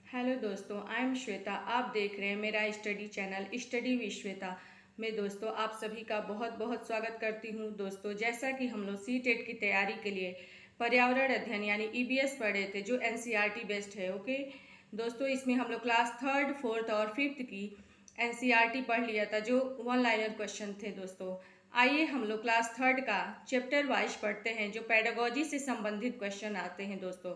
Hello दोस्तों, I am Shweta. आप देख रहे हैं मेरा study channel study with Shweta में। दोस्तों, आप सभी का बहुत बहुत स्वागत करती हूं। दोस्तों, जैसा कि हम लोग सी टेट की तैयारी के लिए पर्यावरण अध्ययन यानी ईबीएस पढ़े थे, जो एनसीईआरटी बेस्ड है। ओके दोस्तों, इसमें हम लोग क्लास थर्ड, फोर्थ और फिफ्थ की एनसीईआरटी पढ़ लिया था, जो वन लाइनर क्वेश्चन थे। दोस्तों, आइए हम लोग क्लास थर्ड का चैप्टर वाइज पढ़ते हैं, जो पेडागोजी से संबंधित क्वेश्चन आते हैं। दोस्तों,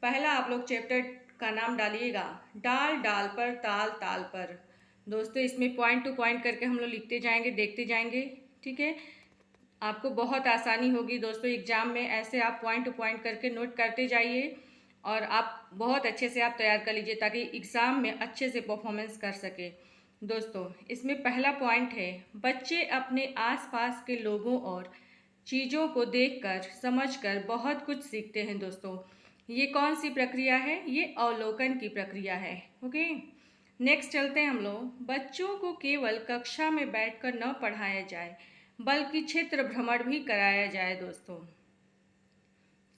पहला आप लोग चैप्टर का नाम डालिएगा, डाल डाल पर ताल ताल पर। दोस्तों, इसमें पॉइंट टू पॉइंट करके हम लोग लिखते जाएंगे, देखते जाएंगे। ठीक है, आपको बहुत आसानी होगी दोस्तों। एग्जाम में ऐसे आप पॉइंट टू पॉइंट करके नोट करते जाइए और आप बहुत अच्छे से आप तैयार कर लीजिए, ताकि एग्ज़ाम में अच्छे से परफॉर्मेंस कर सके। दोस्तों, इसमें पहला पॉइंट है, बच्चे अपने आसपास के लोगों और चीज़ों को देखकर समझकर बहुत कुछ सीखते हैं। दोस्तों, ये कौन सी प्रक्रिया है? ये अवलोकन की प्रक्रिया है। ओके, नेक्स्ट चलते हैं हम लोग। बच्चों को केवल कक्षा में बैठकर न पढ़ाया जाए, बल्कि क्षेत्र भ्रमण भी कराया जाए। दोस्तों,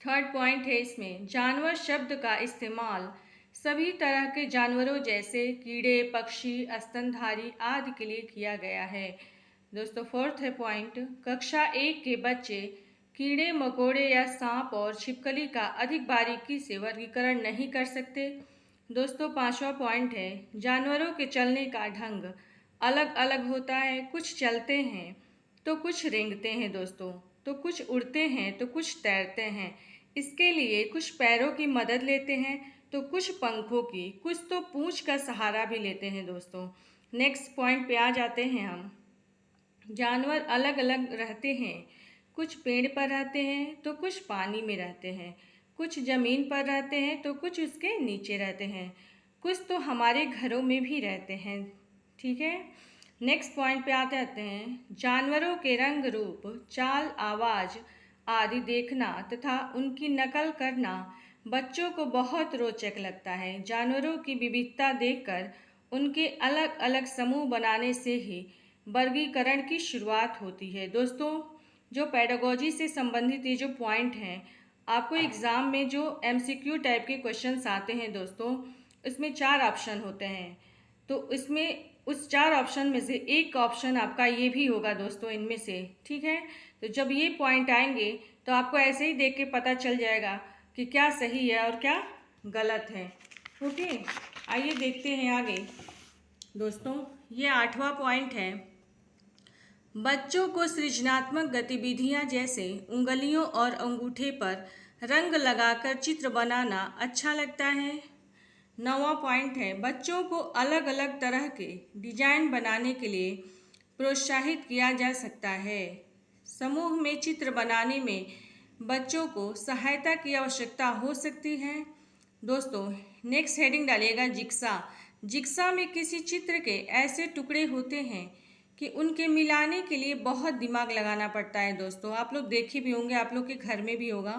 थर्ड पॉइंट है इसमें, जानवर शब्द का इस्तेमाल सभी तरह के जानवरों जैसे कीड़े, पक्षी, स्तनधारी आदि के लिए किया गया है। दोस्तों, फोर्थ है पॉइंट, कक्षा 1 के बच्चे कीड़े मकोड़े या सांप और छिपकली का अधिक बारीकी से वर्गीकरण नहीं कर सकते। दोस्तों, पांचवा पॉइंट है, जानवरों के चलने का ढंग अलग अलग होता है। कुछ चलते हैं तो कुछ रेंगते हैं। दोस्तों, तो कुछ उड़ते हैं तो कुछ तैरते हैं। इसके लिए कुछ पैरों की मदद लेते हैं तो कुछ पंखों की, कुछ तो पूंछ का सहारा भी लेते हैं। दोस्तों, नेक्स्ट पॉइंट पे आ जाते हैं हम। जानवर अलग अलग रहते हैं, कुछ पेड़ पर रहते हैं तो कुछ पानी में रहते हैं, कुछ ज़मीन पर रहते हैं तो कुछ उसके नीचे रहते हैं, कुछ तो हमारे घरों में भी रहते हैं। ठीक है, नेक्स्ट पॉइंट पे आते हैं। जानवरों के रंग रूप, चाल, आवाज़ आदि देखना तथा उनकी नकल करना बच्चों को बहुत रोचक लगता है। जानवरों की विविधता देखकर उनके अलग अलग समूह बनाने से ही वर्गीकरण की शुरुआत होती है। दोस्तों, जो पेडागोजी से संबंधित ये जो पॉइंट हैं, आपको एग्ज़ाम में जो एमसीक्यू टाइप के क्वेश्चंस आते हैं दोस्तों, इसमें 4 ऑप्शन होते हैं। तो इसमें उस 4 ऑप्शन में से एक ऑप्शन आपका ये भी होगा दोस्तों, इनमें से। ठीक है, तो जब ये पॉइंट आएंगे तो आपको ऐसे ही देख के पता चल जाएगा कि क्या सही है और क्या गलत है। ओके, आइए देखते हैं आगे। दोस्तों, ये 8वां पॉइंट है, बच्चों को सृजनात्मक गतिविधियां जैसे उंगलियों और अंगूठे पर रंग लगाकर चित्र बनाना अच्छा लगता है। 9वां पॉइंट है, बच्चों को अलग अलग तरह के डिजाइन बनाने के लिए प्रोत्साहित किया जा सकता है। समूह में चित्र बनाने में बच्चों को सहायता की आवश्यकता हो सकती है। दोस्तों, नेक्स्ट हेडिंग डालिएगा, जिक्सा। जिक्सा में किसी चित्र के ऐसे टुकड़े होते हैं कि उनके मिलाने के लिए बहुत दिमाग लगाना पड़ता है। दोस्तों, आप लोग देखे भी होंगे, आप लोग के घर में भी होगा।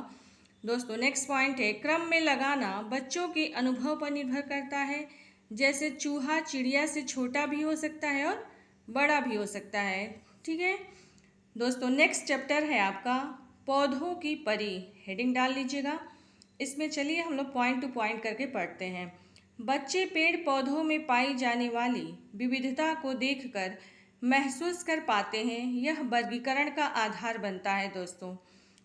दोस्तों, नेक्स्ट पॉइंट है, क्रम में लगाना बच्चों के अनुभव पर निर्भर करता है। जैसे चूहा चिड़िया से छोटा भी हो सकता है और बड़ा भी हो सकता है। ठीक है दोस्तों, नेक्स्ट चैप्टर है आपका पौधों की परी। हेडिंग डाल लीजिएगा। इसमें चलिए हम लोग पॉइंट टू पॉइंट करके पढ़ते हैं। बच्चे पेड़ पौधों में पाई जाने वाली विविधता को देखकर महसूस कर पाते हैं, यह वर्गीकरण का आधार बनता है। दोस्तों,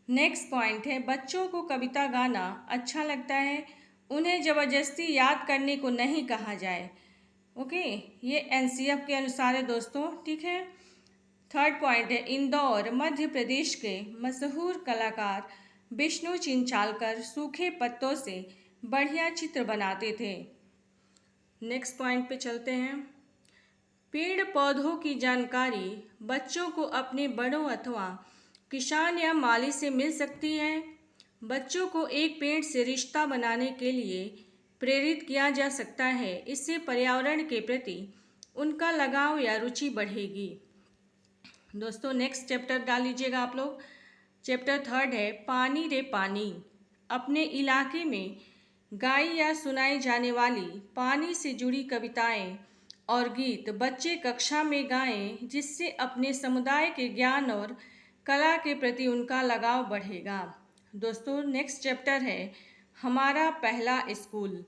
नेक्स्ट पॉइंट है, बच्चों को कविता गाना अच्छा लगता है, उन्हें ज़बरदस्ती याद करने को नहीं कहा जाए। ओके, ये एनसीएफ के अनुसार है दोस्तों। ठीक है, थर्ड पॉइंट है, इंदौर मध्य प्रदेश के मशहूर कलाकार विष्णु चिंचालकर सूखे पत्तों से बढ़िया चित्र बनाते थे। नेक्स्ट पॉइंट पे चलते हैं। पेड़ पौधों की जानकारी बच्चों को अपने बड़ों अथवा किसान या माली से मिल सकती है। बच्चों को एक पेड़ से रिश्ता बनाने के लिए प्रेरित किया जा सकता है। इससे पर्यावरण के प्रति उनका लगाव या रुचि बढ़ेगी। दोस्तों, नेक्स्ट चैप्टर डाल लीजिएगा आप लोग। चैप्टर थर्ड है, पानी रे पानी। अपने इलाके में गाई या सुनाई जाने वाली पानी से जुड़ी कविताएं और गीत बच्चे कक्षा में गाएं, जिससे अपने समुदाय के ज्ञान और कला के प्रति उनका लगाव बढ़ेगा। दोस्तों, नेक्स्ट चैप्टर है, हमारा पहला स्कूल।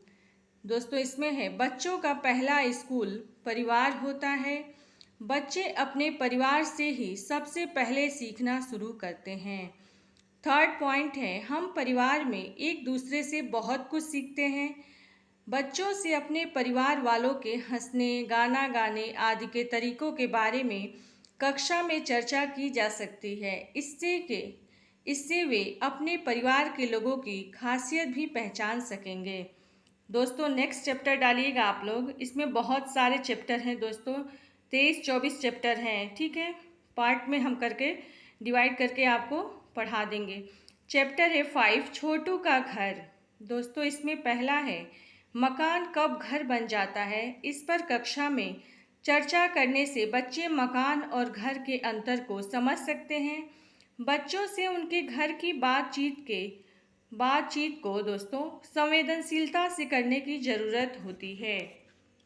दोस्तों इसमें है बच्चों का पहला स्कूल परिवार होता है। बच्चे अपने परिवार से ही सबसे पहले सीखना शुरू करते हैं। थर्ड पॉइंट है हम परिवार में एक दूसरे से बहुत कुछ सीखते हैं। बच्चों से अपने परिवार वालों के हंसने, गाना गाने आदि के तरीकों के बारे में कक्षा में चर्चा की जा सकती है। इससे वे अपने परिवार के लोगों की खासियत भी पहचान सकेंगे। दोस्तों नेक्स्ट चैप्टर डालिएगा आप लोग, इसमें बहुत सारे चैप्टर हैं दोस्तों, 23-24 चैप्टर हैं, ठीक है। पार्ट में हम करके डिवाइड करके आपको पढ़ा देंगे। चैप्टर है 5 छोटू का घर। दोस्तों इसमें पहला है मकान कब घर बन जाता है। इस पर कक्षा में चर्चा करने से बच्चे मकान और घर के अंतर को समझ सकते हैं। बच्चों से उनके घर की बातचीत को दोस्तों संवेदनशीलता से करने की ज़रूरत होती है।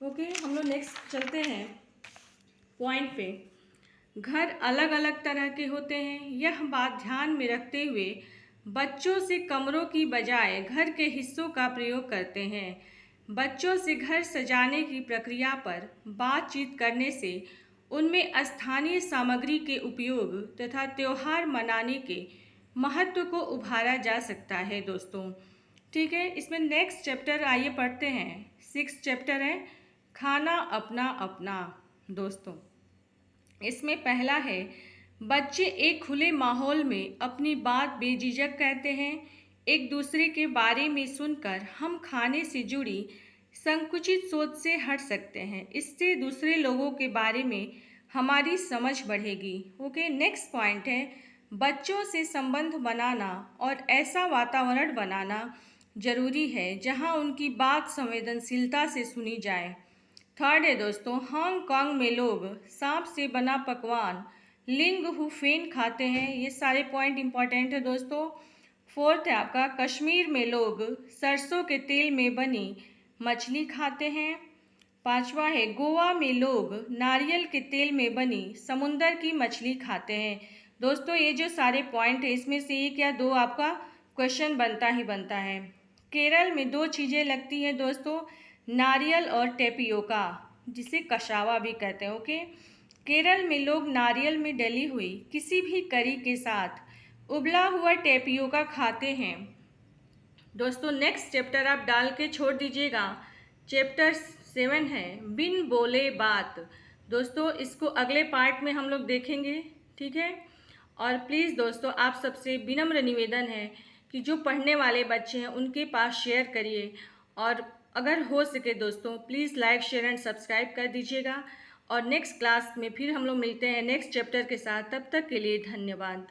ओके, हम लोग नेक्स्ट चलते हैं पॉइंट पे। घर अलग अलग तरह के होते हैं। यह बात ध्यान में रखते हुए बच्चों से कमरों की बजाय घर के हिस्सों का प्रयोग करते हैं। बच्चों से घर सजाने की प्रक्रिया पर बातचीत करने से उनमें स्थानीय सामग्री के उपयोग तथा त्यौहार मनाने के महत्व को उभारा जा सकता है दोस्तों, ठीक है। इसमें नेक्स्ट चैप्टर आइए पढ़ते हैं। 6 चैप्टर है खाना अपना अपना। दोस्तों इसमें पहला है बच्चे एक खुले माहौल में अपनी बात बेझिझक कहते हैं। एक दूसरे के बारे में सुनकर हम खाने से जुड़ी संकुचित सोच से हट सकते हैं। इससे दूसरे लोगों के बारे में हमारी समझ बढ़ेगी। ओके, नेक्स्ट पॉइंट है बच्चों से संबंध बनाना और ऐसा वातावरण बनाना जरूरी है जहां उनकी बात संवेदनशीलता से सुनी जाए। थर्ड है दोस्तों हांगकांग में लोग सांप से बना पकवान लिंग हु फेन खाते हैं। ये सारे पॉइंट इंपॉर्टेंट है दोस्तों। फोर्थ है आपका कश्मीर में लोग सरसों के तेल में बनी मछली खाते हैं। पांचवा है गोवा में लोग नारियल के तेल में बनी समुंदर की मछली खाते हैं। दोस्तों ये जो सारे पॉइंट है इसमें से एक या दो आपका क्वेश्चन बनता ही बनता है। केरल में 2 चीज़ें लगती हैं दोस्तों, नारियल और टेपियोका, जिसे कशावा भी कहते हैं। ओके, केरल में लोग नारियल में डली हुई किसी भी करी के साथ उबला हुआ टेपियोका खाते हैं। दोस्तों नेक्स्ट चैप्टर आप डाल के छोड़ दीजिएगा। चैप्टर 7 है बिन बोले बात। दोस्तों इसको अगले पार्ट में हम लोग देखेंगे, ठीक है। और प्लीज़ दोस्तों आप सबसे विनम्र निवेदन है कि जो पढ़ने वाले बच्चे हैं उनके पास शेयर करिए, और अगर हो सके दोस्तों please like share and subscribe कर दीजिएगा। और नेक्स्ट क्लास में फिर हम लोग मिलते हैं नेक्स्ट चैप्टर के साथ। तब तक के लिए धन्यवाद।